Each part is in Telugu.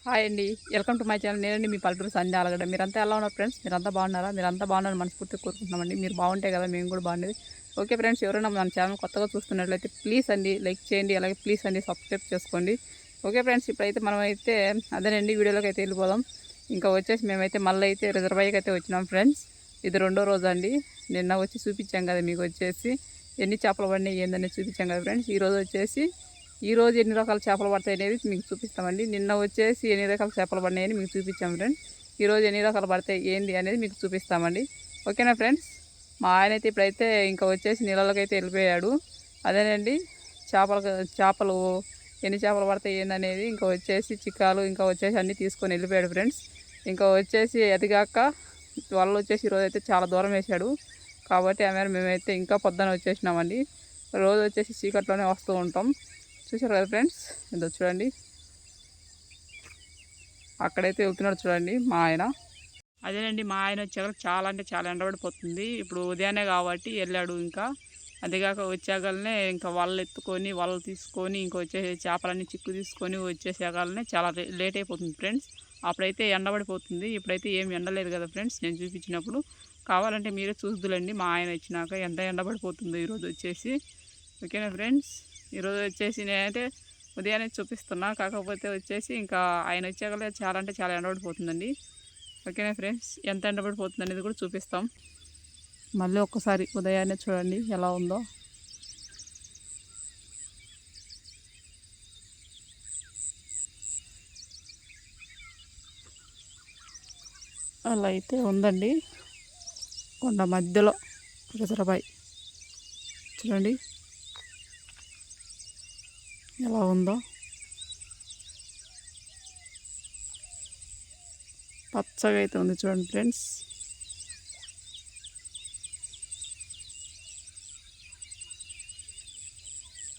హాయ్ అండి, వెల్కమ్ టు మై ఛానల్. నేనండి మీ పల్లెటూరు సంధ్య అలగడ. మీరంతా ఎలా ఉన్నారు ఫ్రెండ్స్? మీరంతా బాగున్నారా? మీరంతా బాగున్నారని మనస్ఫూర్తిగా కోరుకుంటున్నామండి. మీరు బాగుంటే కదా మేము కూడా బాగుండేది. ఓకే ఫ్రెండ్స్, ఎవరైనా మన ఛానల్ కొత్తగా చూస్తున్నట్లయితే ప్లీజ్ అండి లైక్ చేయండి, అలాగే ప్లీజ్ అండి సబ్స్క్రైబ్ చేసుకోండి. ఓకే ఫ్రెండ్స్, ఇప్పుడైతే మనమైతే అదేనండి వీడియోలోకి అయితే వెళ్ళిపోదాం. ఇంకా వచ్చేసి మేమైతే మళ్ళీ అయితే రిజర్వాయర్కి అయితే వచ్చినాం ఫ్రెండ్స్. ఇది రెండో రోజు అండి. నిన్న వచ్చి చూపించాం కదా మీకు వచ్చేసి ఎన్ని చేపలు పడినాయి ఏందనేది చూపించాం కదా ఫ్రెండ్స్. ఈరోజు వచ్చేసి ఈరోజు ఎన్ని రకాల చేపలు పడతాయి అనేది మీకు చూపిస్తామండి. నిన్న వచ్చేసి ఎన్ని రకాల చేపలు పడినాయని మీకు చూపించాం ఫ్రెండ్స్. ఈరోజు ఎన్ని రకాలు పడతాయి ఏంది అనేది మీకు చూపిస్తామండి. ఓకేనా ఫ్రెండ్స్? మా ఆయన అయితే ఇప్పుడైతే ఇంకా వచ్చేసి నీళ్ళలోకైతే వెళ్ళిపోయాడు. అదేనండి చేపలు ఎన్ని చేపలు పడతాయి ఏందనేది ఇంకా వచ్చేసి చిక్కాలు ఇంకా వచ్చేసి అన్నీ తీసుకొని వెళ్ళిపోయాడు ఫ్రెండ్స్. ఇంకా వచ్చేసి అదిగాక వాళ్ళు వచ్చేసి ఈరోజు అయితే చాలా దూరం వేశాడు కాబట్టి ఆమె మేమైతే ఇంకా పొద్దున వచ్చేసినామండి. రోజు వచ్చేసి చీకట్లోనే వస్తూ ఉంటాం. చూసారు కదా ఫ్రెండ్స్, ఇదో చూడండి అక్కడైతే వెళ్తున్నాడు చూడండి మా ఆయన. అదేనండి మా ఆయన వచ్చాక చాలా అంటే చాలా ఎండబడిపోతుంది. ఇప్పుడు ఉదయాన్నే కాబట్టి వెళ్ళాడు. ఇంకా అదిగాక వచ్చాకనే ఇంకా వలలు ఎత్తుకొని వలలు తీసుకొని ఇంకా వచ్చేసి చేపలన్నీ చిక్కు తీసుకొని వచ్చేసాకనే చాలా లేట్ అయిపోతుంది ఫ్రెండ్స్. అప్పుడైతే ఎండబడిపోతుంది. ఇప్పుడైతే ఏమి ఎండలేదు కదా ఫ్రెండ్స్ నేను చూపించినప్పుడు. కావాలంటే మీరే చూద్దులండి మా ఆయన వచ్చినాక ఎంత ఎండబడిపోతుందో ఈరోజు వచ్చేసి. ఓకేనా ఫ్రెండ్స్? ఈరోజు వచ్చేసి నేనైతే ఉదయాన్నే చూపిస్తున్నా, కాకపోతే వచ్చేసి ఇంకా ఆయన వచ్చాక చాలా అంటే చాలా ఎండబడిపోతుందండి. ఓకేనా ఫ్రెండ్స్? ఎంత ఎండబడిపోతుంది అనేది కూడా చూపిస్తాం. మళ్ళీ ఒక్కసారి ఉదయాన్నే చూడండి ఎలా ఉందో. అలా అయితే ఉందండి కొండ మధ్యలో రిజర్వాయర్ చూడండి ఎలా ఉందో. పచ్చగా అయితే ఉంది చూడండి ఫ్రెండ్స్.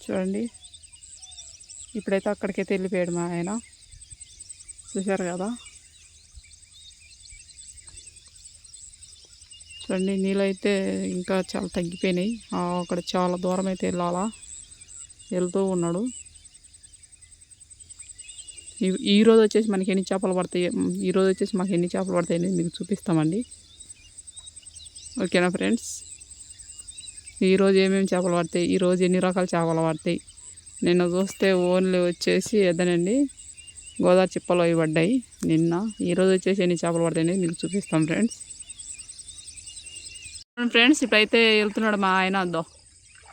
చూడండి ఇప్పుడైతే అక్కడికైతే వెళ్ళిపోయాడు మా ఆయన. చూశారు కదా చూడండి నీళ్ళైతే ఇంకా చాలా తగ్గిపోయినాయి. అక్కడ చాలా దూరం అయితే వెళ్తూ ఉన్నాడు. ఈరోజు వచ్చేసి మనకి ఎన్ని చేపలు పడతాయి, ఈరోజు వచ్చేసి మాకు ఎన్ని చేపలు పడతాయి అనేది మీకు చూపిస్తామండి. ఓకేనా ఫ్రెండ్స్? ఈరోజు ఏమేమి చేపలు పడతాయి, ఈరోజు ఎన్ని రకాల చేపలు పడతాయి. నిన్న చూస్తే ఓన్లీ వచ్చేసి ఎదనండి గోదావరి చిప్పలు అవి పడ్డాయి నిన్న. ఈరోజు వచ్చేసి ఎన్ని చేపలు పడతాయి అనేది మీకు చూపిస్తాం ఫ్రెండ్స్. ఫ్రెండ్స్ ఇప్పుడైతే వెళ్తున్నాడు మా ఆయన. అద్దో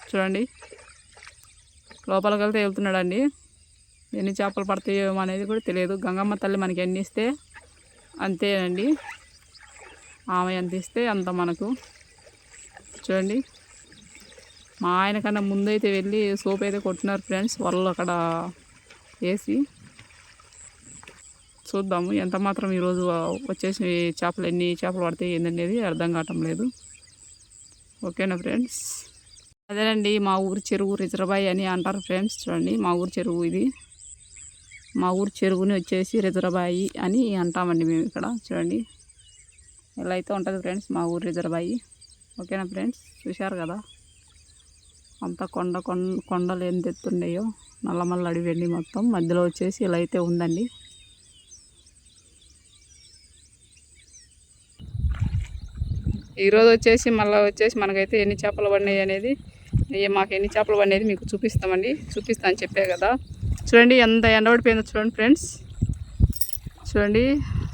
చూడండి లోపలికి వెళ్తే వెళ్తున్నాడండి. ఎన్ని చేపలు పడతాయో అనేది కూడా తెలియదు. గంగమ్మ తల్లి మనకి ఎన్ని ఇస్తే అంతేనండి, ఆమె ఎంత ఇస్తే అంత మనకు. చూడండి మా ఆయన కన్నా ముందైతే వెళ్ళి సోప్ అయితే కొట్టినారు ఫ్రెండ్స్ వాళ్ళు అక్కడ వేసి. చూద్దాము ఎంత మాత్రం ఈరోజు వచ్చేసి చేపలు ఎన్ని చేపలు పడతాయి ఏందనేది అర్థం కావటం లేదు. ఓకేనా ఫ్రెండ్స్? అదేనండి మా ఊరి చెరువు రిజర్వాయర్ అని అంటారు ఫ్రెండ్స్. చూడండి మా ఊరి చెరువు ఇది. మా ఊరి చెరువుని వచ్చేసి రిజర్వాయర్ అని అంటామండి మేము ఇక్కడ. చూడండి ఇలా అయితే ఉంటుంది ఫ్రెండ్స్ మా ఊరి రిజర్వాయర్. ఓకేనా ఫ్రెండ్స్? చూశారు కదా అంతా కొండలు ఎంత ఎత్తున్నాయో, నల్లమల్ల అడివండి మొత్తం. మధ్యలో వచ్చేసి ఇలా అయితే ఉందండి. ఈరోజు వచ్చేసి మళ్ళీ వచ్చేసి మనకైతే ఎన్ని చేపలు పడినాయి అనేది, మాకు ఎన్ని చేపలు పడినది మీకు చూపిస్తామండి. చూపిస్తాను చెప్పే కదా. చూడండి ఎంత ఎండబడిపోయిందో చూడండి ఫ్రెండ్స్. చూడండి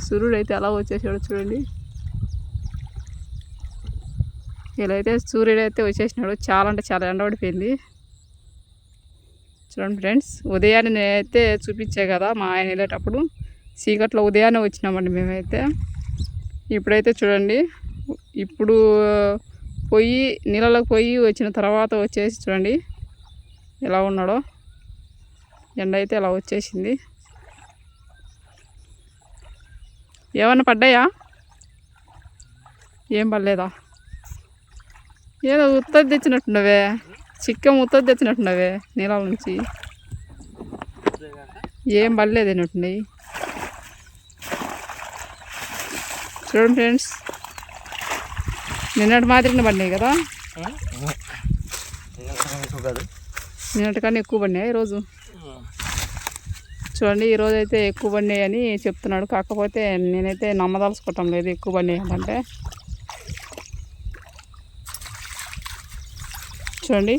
సూర్యుడు అయితే ఎలా వచ్చేసాడు చూడండి. ఇలా అయితే సూర్యుడు అయితే వచ్చేసినాడు. చాలా అంటే చాలా ఎండబడిపోయింది చూడండి ఫ్రెండ్స్. ఉదయాన్నే నేనైతే చూపించే కదా మా ఆయన వెళ్ళేటప్పుడు చీకట్లో ఉదయాన్నే వచ్చినామండి మేమైతే. ఇప్పుడైతే చూడండి ఇప్పుడు నీళ్ళలోకి పోయి వచ్చిన తర్వాత వచ్చేసి చూడండి ఎలా ఉన్నాడో. ఎండ అయితే ఎలా వచ్చేసింది. ఏమన్నా పడ్డాయా? ఏం పడలేదా? ఏదో ఉత్తది తెచ్చినట్టున్నవే, చిక్కం ఉత్తది తెచ్చినట్టున్నవే నీళ్ళ నుంచి. ఏం పడలేదేనట్టున్నాయి చూడండి ఫ్రెండ్స్. నిన్నటి మాదిరిగా పడినాయి కదా, నిన్నటి కన్నా ఎక్కువ పడినాయి ఈరోజు. చూడండి ఈరోజు అయితే ఎక్కువ పడినాయి అని చెప్తున్నాడు. కాకపోతే నేనైతే నమ్మదలుచుకోవటం లేదు ఎక్కువ పడినాయి అంటే. చూడండి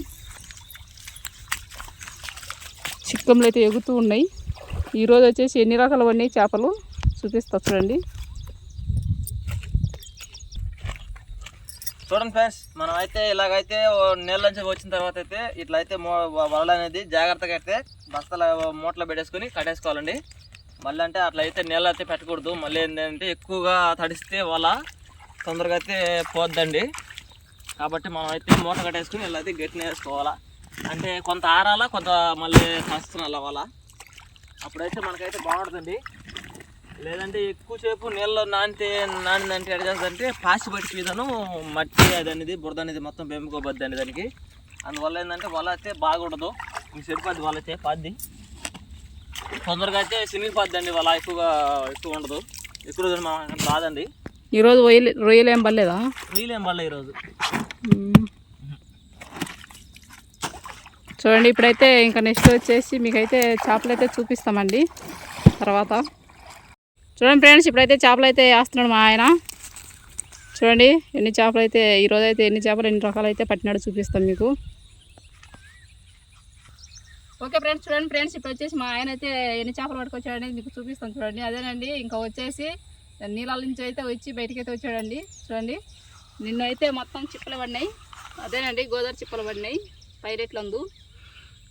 చిక్కములు అయితే ఎగుతూ ఉన్నాయి. ఈరోజు వచ్చేసి ఎన్ని రకాలు పడినాయి చేపలు చూపిస్తా చూడండి. చూడండి ఫ్రెండ్స్, మనం అయితే ఇలాగైతే నీళ్ళ నుంచి వచ్చిన తర్వాత అయితే ఇట్లా అయితే వల అనేది జాగ్రత్తగా అయితే బస్తాల మూటలో పెట్టేసుకొని కట్టేసుకోవాలండి. మళ్ళీ అంటే అట్లా అయితే నీళ్ళు అయితే పెట్టకూడదు. మళ్ళీ ఏంటంటే ఎక్కువగా తడిస్తే వల తొందరగా అయితే పోద్దండి. కాబట్టి మనం అయితే మూట కట్టేసుకుని ఇలా అయితే గట్టిన వేసుకోవాలా. అంటే కొంత ఆరాలా, కొంత మళ్ళీ కస్తున్నాల వల. అప్పుడైతే మనకైతే బాగుంటుందండి. లేదంటే ఎక్కువసేపు నీళ్ళలో నానిందంటే ఎడ చేస్తుందంటే పాసి పట్టి మీదను మట్టి అది అనేది బురద అనేది మొత్తం బెంపుకోబద్ది అండి దానికి. అందువల్ల ఏంటంటే వల అయితే బాగుండదు. మీకు సరిపోద్ది వల అయితే పాద్ది తొందరగా అయితే సినిగిపోద్దండి. వల ఎక్కువ ఉండదు, ఎక్కువ రోజులు మనం రాదండి. ఈరోజు రొయ్యలు ఏం పడలేదా? రొయ్యలు ఏం పడలే ఈరోజు. చూడండి ఇప్పుడైతే ఇంకా నెక్స్ట్ వచ్చేసి మీకైతే చేపలు అయితే చూపిస్తామండి తర్వాత. చూడండి ఫ్రెండ్స్, ఇప్పుడైతే చేపలు అయితే వేస్తున్నాడు మా ఆయన. చూడండి ఎన్ని చేపలు అయితే ఈరోజు అయితే ఎన్ని చేపలు ఎన్ని రకాలు అయితే పట్టినాడు చూపిస్తాం మీకు. ఓకే ఫ్రెండ్స్, చూడండి ఫ్రెండ్స్ ఇప్పుడు వచ్చేసి మా ఆయన అయితే ఎన్ని చేపలు పట్టుకొచ్చాడని మీకు చూపిస్తాం చూడండి. అదేనండి ఇంకా వచ్చేసి నీళ్ళ నుంచి అయితే వచ్చి బయటికి అయితే వచ్చాడండి. చూడండి నిన్న అయితే మొత్తం చిప్పలు పడినాయి. అదేనండి గోదావరి చిప్పలు పడినాయి పైరెట్లందు.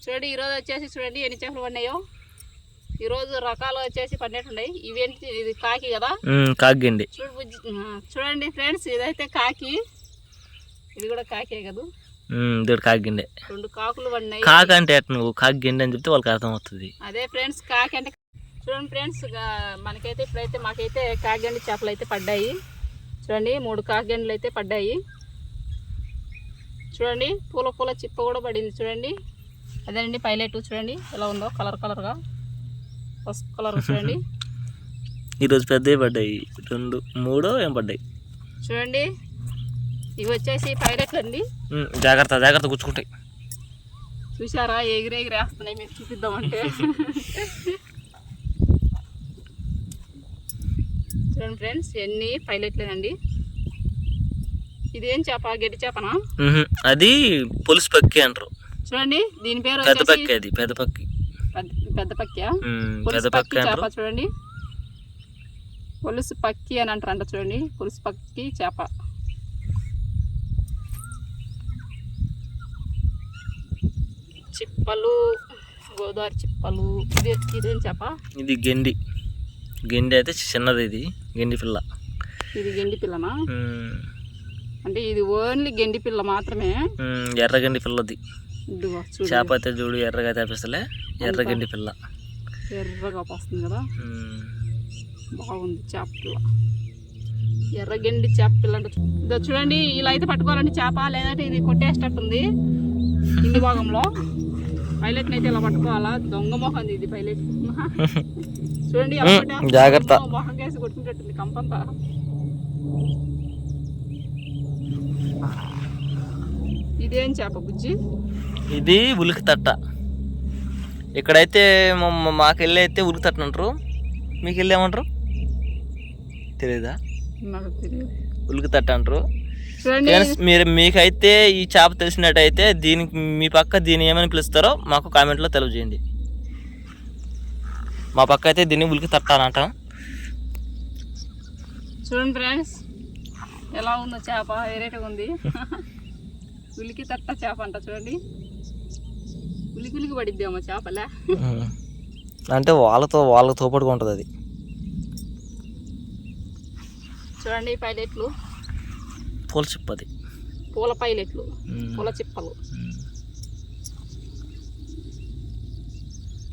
చూడండి ఈరోజు వచ్చేసి చూడండి ఎన్ని చేపలు పడినాయో. ఈరోజు రకాలు వచ్చేసి పడినట్టున్నాయి. ఇవేంటి, ఇది కాకి కదా, కాకి. చూడండి ఫ్రెండ్స్ ఇదైతే కాకి, ఇది కూడా కాకే కదా. కాకిండే 2 కాకులు పడినాయి. కాకి అంటే నువ్వు కాకి గిండి అని చెప్తే వాళ్ళకి అర్థం అవుతుంది. అదే ఫ్రెండ్స్ కాకి అంటే. చూడండి ఫ్రెండ్స్ మనకైతే ఇప్పుడైతే మాకైతే కాకిగండి చేపలు అయితే పడ్డాయి. చూడండి 3 కాకిగండ్లు అయితే పడ్డాయి. చూడండి పూల పూల చిప్ప కూడా పడింది చూడండి. అదేనండి పైలెట్ చూడండి ఎలా ఉందో కలర్ కలర్గా పసుపు కలర్. చూడండి ఈరోజు పెద్దవి పడ్డాయి, 2 3 ఏం పడ్డాయి. చూడండి ఇవి వచ్చేసి పైలెట్లు అండి. జాగ్రత్త జాగ్రత్త గుచ్చుకుంటాయి. చూసారా ఎగిరేస్తున్నాయి, మీరు చూపిద్దామంటే. చూడండి ఫ్రెండ్స్ ఎన్ని పైలెట్లేనండి. ఇదేం చేప, గడ్డి చేపనా? అది పులుసు పక్కి అంటారు. చూడండి దీని పేరు పెద్ద పక్కి. అది పెద్ద పక్కి, పెద్ద పక్కియా? పులుసు పక్కి చేప. చూడండి పులుసు పక్కి అని అంటారంట. చూడండి పులుసు పక్కి చేప. చిప్పలు, గోదావరి చిప్పలు. ఇదేం చేప? ఇది గెండి. గెండి అయితే చిన్నది, ఇది గెండి పిల్ల. ఇది గెండి పిల్లనా? అంటే ఇది ఓన్లీ గెండి పిల్ల మాత్రమే. ఎర్ర గెండి పిల్లది చేప అయితే చూడు, ఎర్రగా తెప్పిస్తలే. ఎర్ర గెండి పిల్ల ఎర్రగా వస్తుంది కదా, బాగుంది చేప పిల్ల. ఎర్ర గెండి చేప పిల్ల అంటే చూడండి ఇలా అయితే పట్టుకోవాలండి చేప. లేదంటే ఇది కొట్టేసేటట్టుంది కింది భాగంలో. పైలెట్ని అయితే ఇలా పట్టుకోవాలా. దొంగ మొహం ఇది పైలెట్. చూడండి జాగ్రత్త, మొహం కేసి కొట్టుకుంటుంది కంపంతా. ఇదేం చేప బుజ్జి? ఇది ఉలికి తట్ట. ఇక్కడైతే మాకెళ్ళి అయితే ఉలికి తట్ట అంటారు, మీకు వెళ్ళి ఏమంటారు తెలీదా? నాకు తెలియదు. ఉలికి తట్ట అంటారు. మీకైతే ఈ చేప తెలిసినట్టయితే దీనికి మీ పక్క దీన్ని ఏమని పిలుస్తారో మాకు కామెంట్లో తెలియజేయండి. మా పక్క అయితే దీన్ని ఉలికి తట్ట అని అంటాం. చూడండి ఫ్రెండ్స్ ఎలా ఉందో చేప, వేరేగా ఉంది. ఉలికి తట్ట చేప అంట. చూడండి ఉలికి పడిద్దేమో చేపలే, అంటే వాళ్ళతో పాటుగా ఉంటుంది అది. చూడండి పైలెట్లు, పూల చిప్పది, పూల పైలెట్లు, పూల చిప్పలు.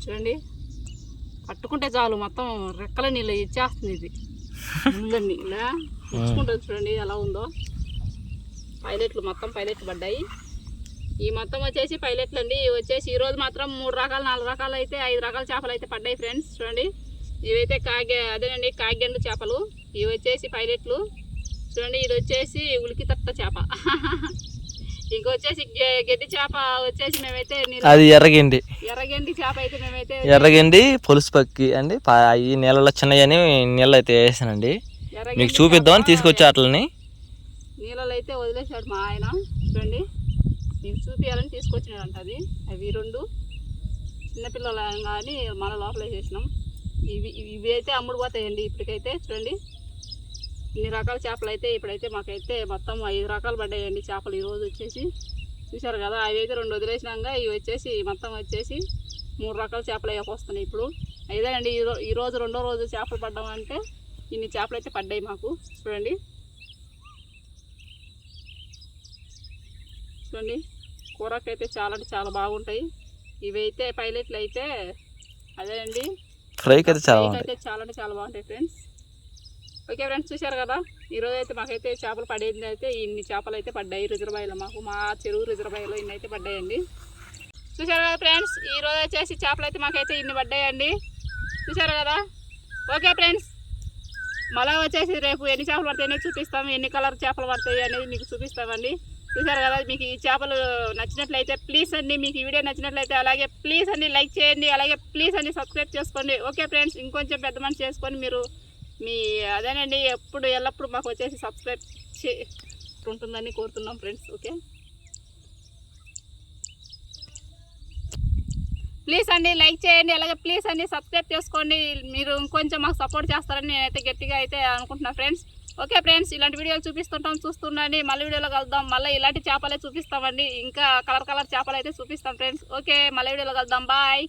చూడండి పట్టుకుంటే చాలు మొత్తం రెక్కల నీళ్ళు ఇచ్చేస్తుంది. ఇది ముళ్ళన్నీ ఇలా ఇచ్చుకుంటుంది. చూడండి ఎలా ఉందో. పైలెట్లు మొత్తం పైలెట్లు పడ్డాయి. ఈ మొత్తం వచ్చేసి పైలెట్లు అండి. ఇవి వచ్చేసి ఈరోజు మాత్రం 3 రకాలు 4 రకాలు అయితే 5 రకాల చేపలు అయితే పడ్డాయి ఫ్రెండ్స్. చూడండి ఇవైతే అదేనండి కాకిగండు చేపలు. ఇవి వచ్చేసి పైలెట్లు. చూడండి ఇది వచ్చేసి ఉలికి తట్ట చేప. ఇంకొచ్చేసి గడ్డి చేప వచ్చేసి మేమైతే అది ఎర్రగండి ఎర్రగండి చేప అయితే మేమైతే ఎర్రగండి పులుసు పక్కి అండి ఈ నీళ్ళలో చిన్నయని నీళ్ళు అయితే వేసానండి మీకు చూపిద్దామని తీసుకొచ్చి అట్లని నీళ్ళలో అయితే వదిలేసాడు మా ఆయన చూడండి మీకు చూపించాలని తీసుకొచ్చినాడంట అవి 2 చిన్నపిల్లలు కానీ మన లోపల వేసేసినాం ఇవి అయితే అమ్ముడు పోతాయండి ఇప్పటికైతే చూడండి ఇన్ని రకాల చేపలు అయితే ఇప్పుడైతే మాకైతే మొత్తం 5 రకాలు పడ్డాయండి చేపలు ఈరోజు వచ్చేసి చూసారు కదా అవి అయితే 2 వదిలేసినాక ఇవి వచ్చేసి మొత్తం వచ్చేసి 3 రకాల చేపలు వస్తున్నాయి ఇప్పుడు అయితేనండి ఈరోజు 2వ రోజు చేపలు పడ్డామంటే ఇన్ని చేపలు అయితే పడ్డాయి మాకు చూడండి కూరకైతే చాలా అంటే చాలా బాగుంటాయి ఇవైతే పైలెట్లు అయితే అదేనండి ఫ్రైకి అయితే చాలా అంటే చాలా బాగుంటాయి ఫ్రెండ్స్ ఓకే ఫ్రెండ్స్ చూశారు కదా ఈరోజు అయితే మాకైతే చేపలు పడేది అయితే ఇన్ని చేపలు అయితే పడ్డాయి రిజర్వాయర్లో మాకు మా చెరువు రిజర్వాయర్లో ఇన్ని అయితే పడ్డాయండి చూశారు కదా ఫ్రెండ్స్ ఈరోజు వచ్చేసి చేపలు అయితే మాకైతే ఇన్ని పడ్డాయండి చూశారు కదా ఓకే ఫ్రెండ్స్ మళ్ళీ వచ్చేసి రేపు ఎన్ని చేపలు పడతాయని చూపిస్తాము ఎన్ని కలర్ చేపలు పడతాయి అనేది మీకు చూపిస్తామండి చూశారు కదా మీకు ఈ చేపలు నచ్చినట్లయితే ప్లీజ్ అండి మీకు ఈ వీడియో నచ్చినట్లయితే అలాగే ప్లీజ్ అండి లైక్ చేయండి అలాగే ప్లీజ్ అండి సబ్స్క్రైబ్ చేసుకోండి ఓకే ఫ్రెండ్స్ ఇంకొంచెం పెద్ద మనిషి చేసుకొని మీరు మీ అదేనండి ఎల్లప్పుడు మాకు వచ్చేసి సబ్స్క్రైబ్ ఉంటుందని కోరుతున్నాం ఫ్రెండ్స్ ఓకే ప్లీజ్ అండి లైక్ చేయండి అలాగే ప్లీజ్ అండి సబ్స్క్రైబ్ చేసుకోండి మీరు ఇంకొంచెం మాకు సపోర్ట్ చేస్తారని నేనైతే గట్టిగా అయితే అనుకుంటున్నాను ఫ్రెండ్స్ ఓకే ఫ్రెండ్స్ ఇలాంటి వీడియోలు చూపిస్తుంటాం చూస్తుండండి మళ్ళీ వీడియోలో కలుద్దాం మళ్ళీ ఇలాంటి చేపలే చూపిస్తామండి ఇంకా కలర్ చేపలు అయితే చూపిస్తాం ఫ్రెండ్స్ ఓకే మళ్ళీ వీడియోలో కలుద్దాం బాయ్